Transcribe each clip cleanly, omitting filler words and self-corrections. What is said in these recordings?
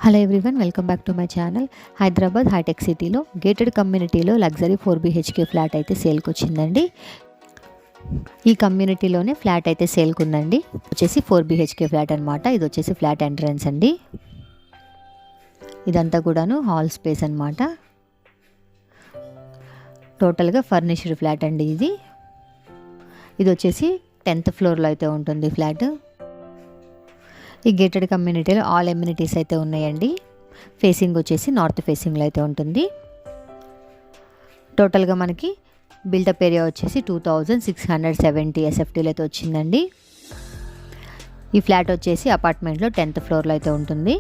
Hello everyone, welcome back to my channel. Hyderabad hi tech సిటీలో gated కమ్యూనిటీలో luxury 4BHK flat అయితే సేల్కి వచ్చిందండి. ఈ కమ్యూనిటీలోనే ఫ్లాట్ అయితే సేల్కి ఉందండి. వచ్చేసి 4BHK ఫ్లాట్ అనమాట. ఇది వచ్చేసి ఫ్లాట్ ఎంట్రన్స్ అండి. ఇదంతా కూడాను హాల్ స్పేస్ అనమాట. టోటల్గా ఫర్నిష్డ్ ఫ్లాట్ అండి ఇది. ఇది వచ్చేసి 10th ఫ్లోర్లో అయితే ఉంటుంది ఫ్లాట్. ఈ గేటెడ్ కమ్యూనిటీలో ఆల్ ఎమ్యూనిటీస్ అయితే ఉన్నాయండి. ఫేసింగ్ వచ్చేసి నార్త్ ఫేసింగ్లో అయితే ఉంటుంది. టోటల్గా మనకి బిల్డప్ ఏరియా వచ్చేసి 2670 SFTలో అయితే వచ్చిందండి. ఈ ఫ్లాట్ వచ్చేసి అపార్ట్మెంట్లో 10th ఫ్లోర్లో అయితే ఉంటుంది.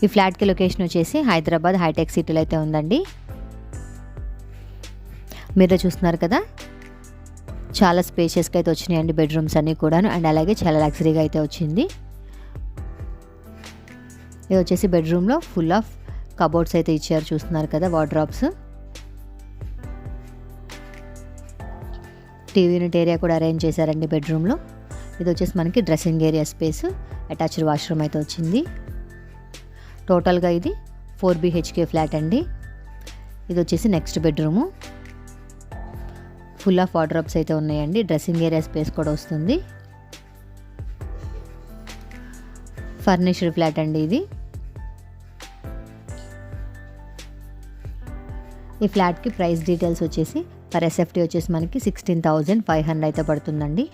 ఈ ఫ్లాట్కి లొకేషన్ వచ్చేసి హైదరాబాద్ హైటెక్ సిటీలో అయితే ఉందండి. మీరే చూస్తున్నారు కదా, చాలా స్పేషియస్గా అయితే వచ్చినాయండి బెడ్రూమ్స్ అన్నీ కూడాను. అండ్ అలాగే చాలా లగ్జరీగా అయితే వచ్చింది. ఇది వచ్చేసి బెడ్రూమ్లో ఫుల్ ఆఫ్ కబోర్డ్స్ అయితే ఇచ్చారు, చూస్తున్నారు కదా, వార్డ్రాబ్స్. టీవీ యూనిట్ ఏరియా కూడా అరేంజ్ చేశారండి బెడ్రూమ్లో. ఇది వచ్చేసి మనకి dressing area space, attached washroom అయితే వచ్చింది. టోటల్గా ఇది 4BHK ఫ్లాట్ అండి. ఇది వచ్చేసి next bedroom. Full of wardrobes అయితే ఉన్నాయండి. డ్రెస్సింగ్ ఏరియా స్పేస్ కూడా వస్తుంది. ఫర్నిష్డ్ ఫ్లాట్ అండి ఇది. ఈ ఫ్లాట్కి ప్రైస్ డీటెయిల్స్ వచ్చేసి పర్ SFT వచ్చేసి మనకి 16,500 అయితే పడుతుందండి.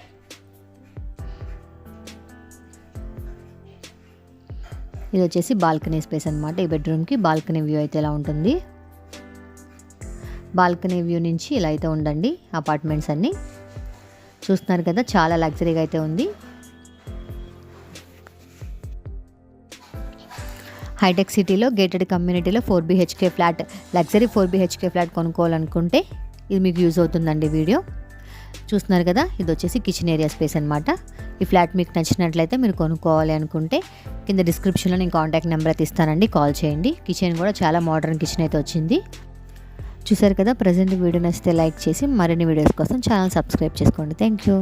ఇది వచ్చేసి బాల్కనీ స్పేస్ అనమాట. ఈ బెడ్రూమ్కి బాల్కనీ వ్యూ అయితే ఇలా ఉంటుంది. బాల్కనీ వ్యూ నుంచి ఇలా అయితే ఉండండి అపార్ట్మెంట్స్ అన్నీ. చూస్తున్నారు కదా, చాలా లగ్జరీగా అయితే ఉంది. హైటెక్ సిటీలో గేటెడ్ కమ్యూనిటీలో 4BHK flat, luxury 4BHK flat కొనుక్కోవాలనుకుంటే ఇది మీకు యూజ్ అవుతుందండి వీడియో. చూస్తున్నారు కదా, ఇది వచ్చేసి కిచెన్ ఏరియా స్పేస్ అనమాట. ఈ ఫ్లాట్ మీకు నచ్చినట్లయితే మీరు కొనుక్కోవాలి అనుకుంటే కింద డిస్క్రిప్షన్లో నేను కాంటాక్ట్ నెంబర్ అయితే ఇస్తానండి, కాల్ చేయండి. కిచెన్ కూడా చాలా మోడర్న్ కిచెన్ అయితే వచ్చింది. చూసారు కదా, ప్రజెంట్ వీడియో నచ్చితే లైక్ చేసి మరిన్ని వీడియోస్ కోసం ఛానల్ సబ్స్క్రైబ్ చేసుకోండి. Thank you.